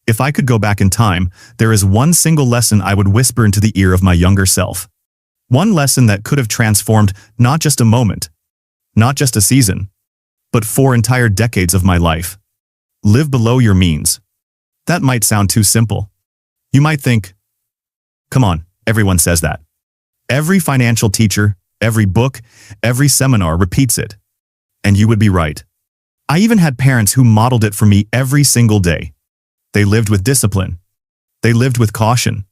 If I could go back in time, there is one single lesson I would whisper into the ear of my younger self. One lesson that could have transformed not just a moment, not just a season, but 4 entire decades of my life. Live below your means. That might sound too simple. You might think, come on, everyone says that. Every financial teacher, every book, every seminar repeats it. And you would be right. I even had parents who modeled it for me every single day. They lived with discipline. They lived with caution.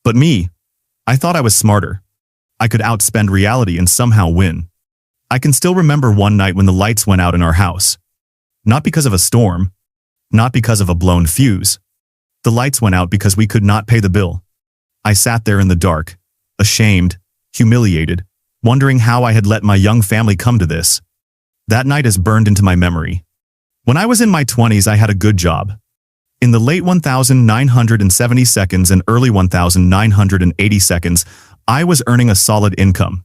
But me, I thought I was smarter. I could outspend reality and somehow win. I can still remember one night when the lights went out in our house. Not because of a storm, not because of a blown fuse. The lights went out because we could not pay the bill. I sat there in the dark, ashamed, humiliated, wondering how I had let my young family come to this. That night is burned into my memory. When I was in my 20s, I had a good job. In the late 1970 seconds and early 1980 seconds, I was earning a solid income.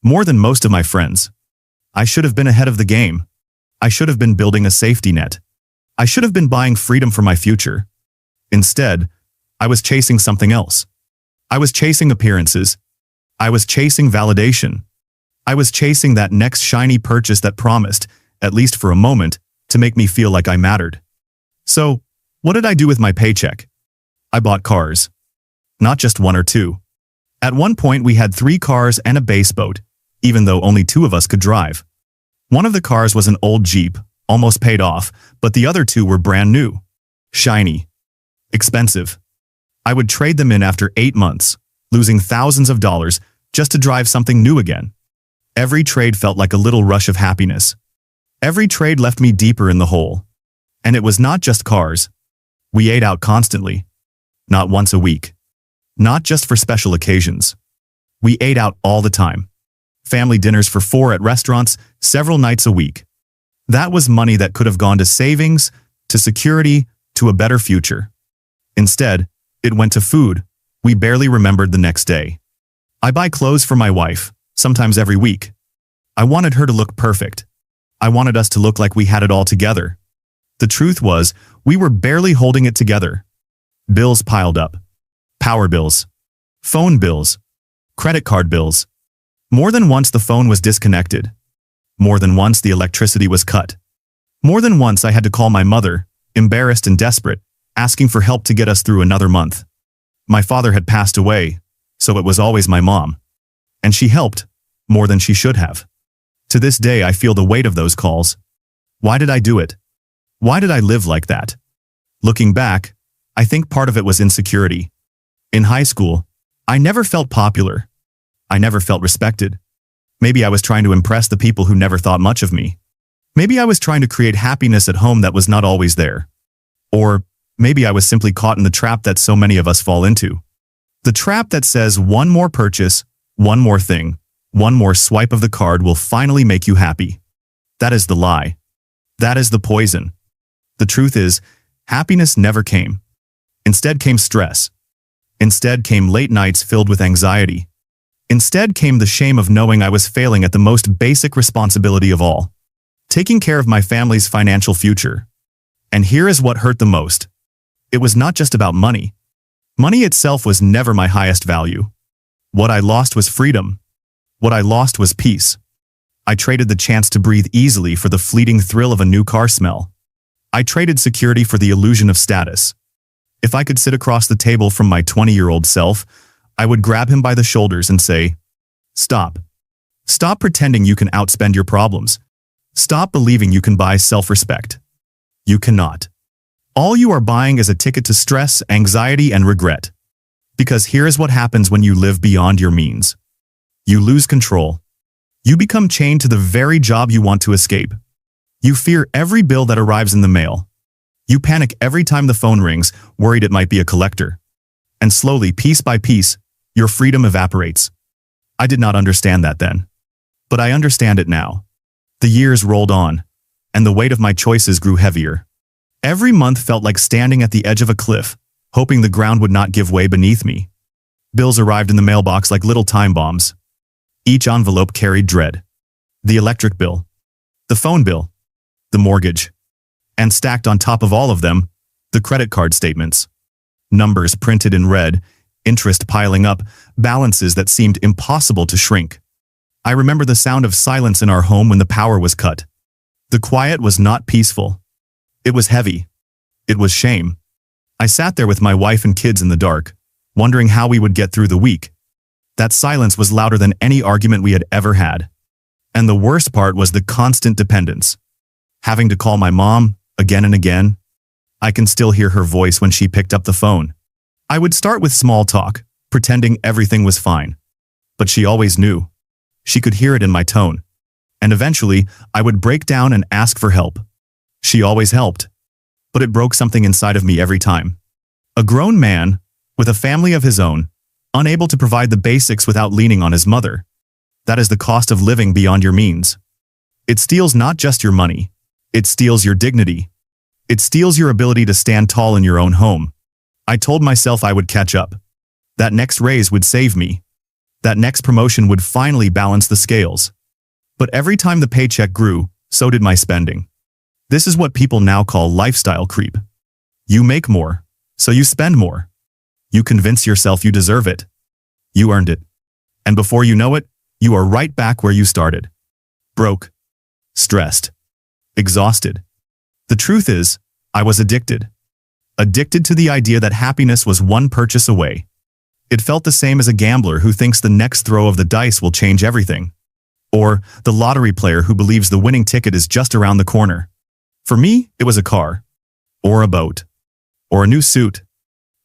More than most of my friends. I should have been ahead of the game. I should have been building a safety net. I should have been buying freedom for my future. Instead, I was chasing something else. I was chasing appearances. I was chasing validation. I was chasing that next shiny purchase that promised, at least for a moment, to make me feel like I mattered. So, what did I do with my paycheck? I bought cars. Not just 1 or 2. At one point, we had 3 cars and a base boat, even though only 2 of us could drive. One of the cars was an old Jeep, almost paid off, but the other 2 were brand new. Shiny. Expensive. I would trade them in after 8 months, losing thousands of dollars just to drive something new again. Every trade felt like a little rush of happiness. Every trade left me deeper in the hole. And it was not just cars. We ate out constantly. Not once a week. Not just for special occasions. We ate out all the time. Family dinners for 4 at restaurants, several nights a week. That was money that could have gone to savings, to security, to a better future. Instead, it went to food. We barely remembered the next day. I buy clothes for my wife, sometimes every week. I wanted her to look perfect. I wanted us to look like we had it all together. The truth was, we were barely holding it together. Bills piled up. Power bills. Phone bills. Credit card bills. More than once the phone was disconnected. More than once the electricity was cut. More than once I had to call my mother, embarrassed and desperate, asking for help to get us through another month. My father had passed away, so it was always my mom. And she helped, more than she should have. To this day I feel the weight of those calls. Why did I do it? Why did I live like that? Looking back, I think part of it was insecurity. In high school, I never felt popular. I never felt respected. Maybe I was trying to impress the people who never thought much of me. Maybe I was trying to create happiness at home that was not always there. Or maybe I was simply caught in the trap that so many of us fall into. The trap that says one more purchase, one more thing, one more swipe of the card will finally make you happy. That is the lie. That is the poison. The truth is, happiness never came. Instead came stress. Instead came late nights filled with anxiety. Instead came the shame of knowing I was failing at the most basic responsibility of all, taking care of my family's financial future. And here is what hurt the most. It was not just about money. Money itself was never my highest value. What I lost was freedom. What I lost was peace. I traded the chance to breathe easily for the fleeting thrill of a new car smell. I traded security for the illusion of status. If I could sit across the table from my 20-year-old self, I would grab him by the shoulders and say, "Stop. Stop pretending you can outspend your problems. Stop believing you can buy self-respect. You cannot. All you are buying is a ticket to stress, anxiety, and regret. Because here is what happens when you live beyond your means. You lose control. You become chained to the very job you want to escape. You fear every bill that arrives in the mail. You panic every time the phone rings, worried it might be a collector. And slowly, piece by piece, your freedom evaporates. I did not understand that then. But I understand it now. The years rolled on, and the weight of my choices grew heavier. Every month felt like standing at the edge of a cliff, hoping the ground would not give way beneath me. Bills arrived in the mailbox like little time bombs. Each envelope carried dread. The electric bill, the phone bill, the mortgage. And stacked on top of all of them, The credit card statements. Numbers printed in red, interest piling up, balances that seemed impossible to shrink. I remember the sound of silence in our home when the power was cut. The quiet was not peaceful. It was heavy. It was shame. I sat there with my wife and kids in the dark, wondering how we would get through the week. That silence was louder than any argument we had ever had. And the worst part was the constant dependence. Having to call my mom, again and again. I can still hear her voice when she picked up the phone. I would start with small talk, pretending everything was fine. But she always knew. She could hear it in my tone. And eventually, I would break down and ask for help. She always helped. But it broke something inside of me every time. A grown man, with a family of his own, unable to provide the basics without leaning on his mother. That is the cost of living beyond your means. It steals not just your money. It steals your dignity. It steals your ability to stand tall in your own home. I told myself I would catch up. That next raise would save me. That next promotion would finally balance the scales. But every time the paycheck grew, so did my spending. This is what people now call lifestyle creep. You make more, so you spend more. You convince yourself you deserve it. You earned it. And before you know it, you are right back where you started. Broke. Stressed. Exhausted. The truth is, I was addicted. Addicted to the idea that happiness was one purchase away. It felt the same as a gambler who thinks the next throw of the dice will change everything. Or the lottery player who believes the winning ticket is just around the corner. For me, it was a car. Or a boat. Or a new suit.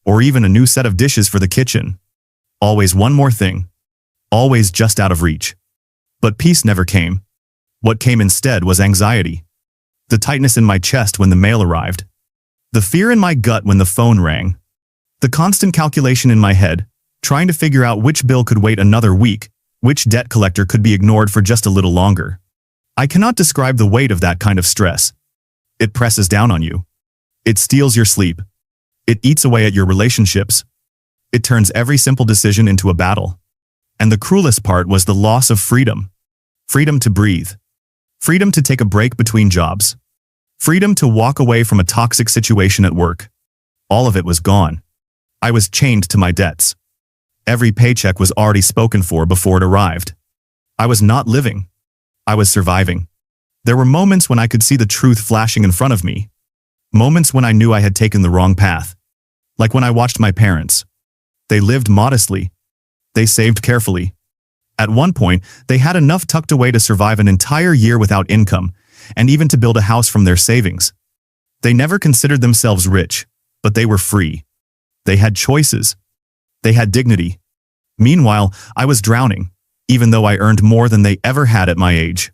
Or even a new set of dishes for the kitchen. Always one more thing. Always just out of reach. But peace never came. What came instead was anxiety. The tightness in my chest when the mail arrived. The fear in my gut when the phone rang. The constant calculation in my head, trying to figure out which bill could wait another week, which debt collector could be ignored for just a little longer. I cannot describe the weight of that kind of stress. It presses down on you. It steals your sleep. It eats away at your relationships. It turns every simple decision into a battle. And the cruelest part was the loss of freedom. Freedom to breathe. Freedom to take a break between jobs. Freedom to walk away from a toxic situation at work. All of it was gone. I was chained to my debts. Every paycheck was already spoken for before it arrived. I was not living. I was surviving. There were moments when I could see the truth flashing in front of me. Moments when I knew I had taken the wrong path. Like when I watched my parents. They lived modestly. They saved carefully. At one point, they had enough tucked away to survive an entire year without income, and even to build a house from their savings. They never considered themselves rich, but they were free. They had choices. They had dignity. Meanwhile, I was drowning, even though I earned more than they ever had at my age.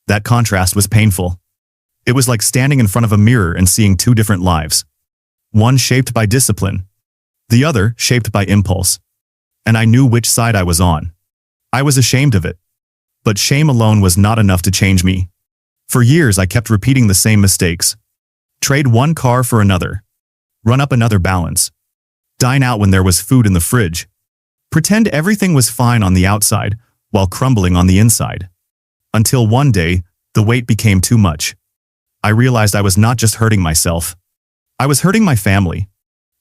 That contrast was painful. It was like standing in front of a mirror and seeing two different lives. One shaped by discipline, the other shaped by impulse. And I knew which side I was on. I was ashamed of it. But shame alone was not enough to change me. For years, I kept repeating the same mistakes. Trade one car for another. Run up another balance. Dine out when there was food in the fridge. Pretend everything was fine on the outside, while crumbling on the inside. Until one day, the weight became too much. I realized I was not just hurting myself. I was hurting my family.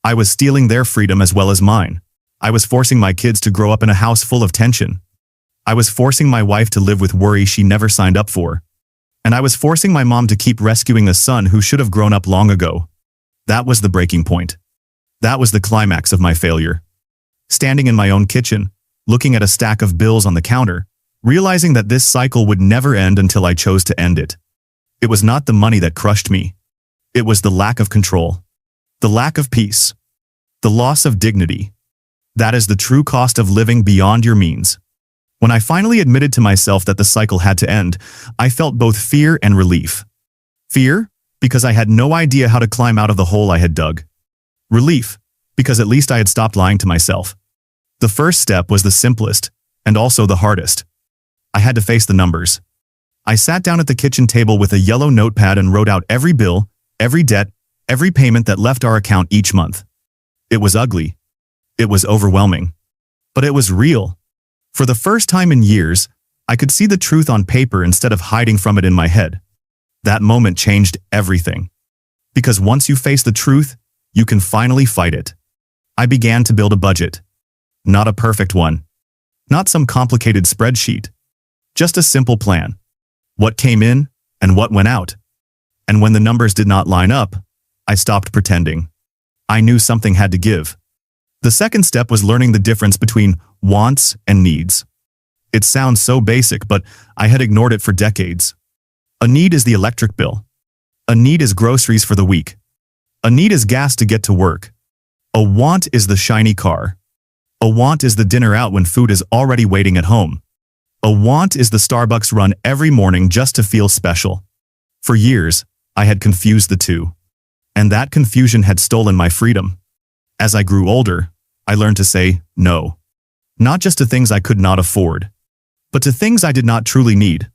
I was stealing their freedom as well as mine. I was forcing my kids to grow up in a house full of tension. I was forcing my wife to live with worry she never signed up for. And I was forcing my mom to keep rescuing a son who should have grown up long ago. That was the breaking point. That was the climax of my failure. Standing in my own kitchen, looking at a stack of bills on the counter, realizing that this cycle would never end until I chose to end it. It was not the money that crushed me. It was the lack of control. The lack of peace. The loss of dignity. That is the true cost of living beyond your means. When I finally admitted to myself that the cycle had to end, I felt both fear and relief. Fear, because I had no idea how to climb out of the hole I had dug. Relief, because at least I had stopped lying to myself. The first step was the simplest, and also the hardest. I had to face the numbers. I sat down at the kitchen table with a yellow notepad and wrote out every bill, every debt, every payment that left our account each month. It was ugly. It was overwhelming. But it was real. For the first time in years, I could see the truth on paper instead of hiding from it in my head. That moment changed everything. Because once you face the truth, you can finally fight it. I began to build a budget. Not a perfect one. Not some complicated spreadsheet. Just a simple plan. What came in and what went out. And when the numbers did not line up, I stopped pretending. I knew something had to give. The second step was learning the difference between wants and needs. It sounds so basic, but I had ignored it for decades. A need is the electric bill. A need is groceries for the week. A need is gas to get to work. A want is the shiny car. A want is the dinner out when food is already waiting at home. A want is the Starbucks run every morning just to feel special. For years, I had confused the two. And that confusion had stolen my freedom. As I grew older, I learned to say no. Not just to things I could not afford, but to things I did not truly need.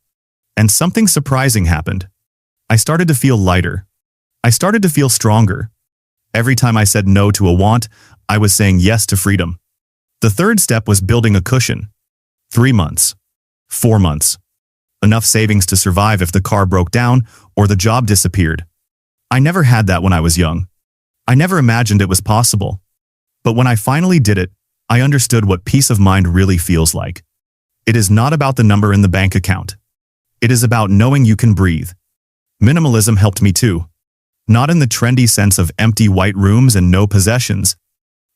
And something surprising happened. I started to feel lighter. I started to feel stronger. Every time I said no to a want, I was saying yes to freedom. The third step was building a cushion. 3 months. 4 months. Enough savings to survive if the car broke down or the job disappeared. I never had that when I was young. I never imagined it was possible. But when I finally did it, I understood what peace of mind really feels like. It is not about the number in the bank account. It is about knowing you can breathe. Minimalism helped me too. Not in the trendy sense of empty white rooms and no possessions,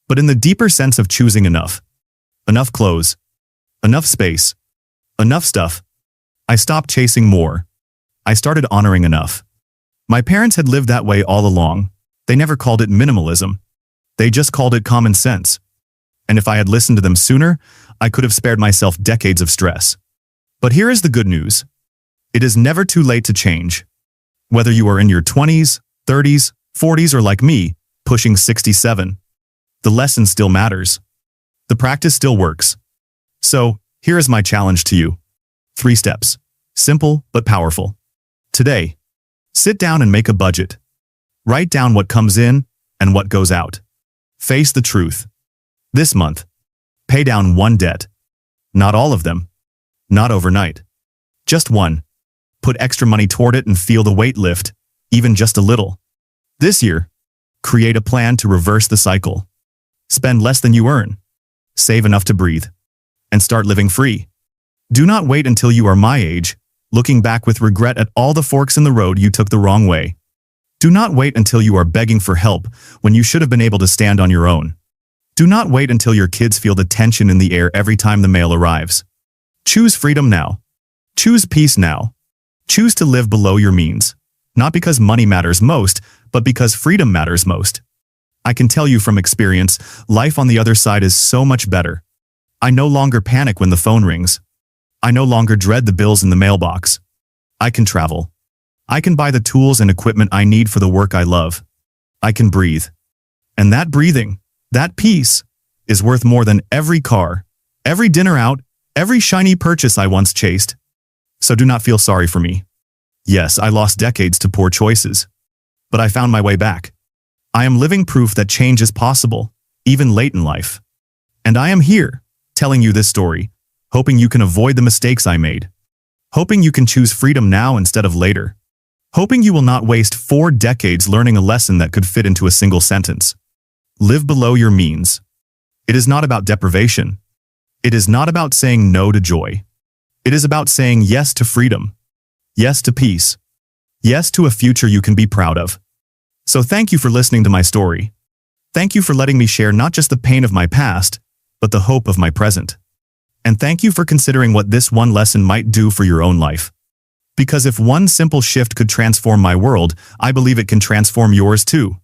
but in the deeper sense of choosing enough. Enough clothes. Enough space. Enough stuff. I stopped chasing more. I started honoring enough. My parents had lived that way all along. They never called it minimalism. They just called it common sense. And if I had listened to them sooner, I could have spared myself decades of stress. But here is the good news. It is never too late to change. Whether you are in your 20s, 30s, 40s, or like me, pushing 67, the lesson still matters. The practice still works. So, here is my challenge to you. 3 steps. Simple but powerful. Today, sit down and make a budget. Write down what comes in and what goes out. Face the truth. This month, pay down 1 debt. Not all of them. Not overnight. Just 1. Put extra money toward it and feel the weight lift, even just a little. This year, create a plan to reverse the cycle. Spend less than you earn. Save enough to breathe. And start living free. Do not wait until you are my age, looking back with regret at all the forks in the road you took the wrong way. Do not wait until you are begging for help when you should have been able to stand on your own. Do not wait until your kids feel the tension in the air every time the mail arrives. Choose freedom now. Choose peace now. Choose to live below your means. Not because money matters most, but because freedom matters most. I can tell you from experience, life on the other side is so much better. I no longer panic when the phone rings. I no longer dread the bills in the mailbox. I can travel. I can buy the tools and equipment I need for the work I love. I can breathe. And that breathing, that peace, is worth more than every car, every dinner out, every shiny purchase I once chased. So do not feel sorry for me. Yes, I lost decades to poor choices. But I found my way back. I am living proof that change is possible, even late in life. And I am here, telling you this story, hoping you can avoid the mistakes I made. Hoping you can choose freedom now instead of later. Hoping you will not waste 4 decades learning a lesson that could fit into a single sentence. Live below your means. It is not about deprivation. It is not about saying no to joy. It is about saying yes to freedom. Yes to peace. Yes to a future you can be proud of. So thank you for listening to my story. Thank you for letting me share not just the pain of my past, but the hope of my present. And thank you for considering what this one lesson might do for your own life. Because if one simple shift could transform my world, I believe it can transform yours too.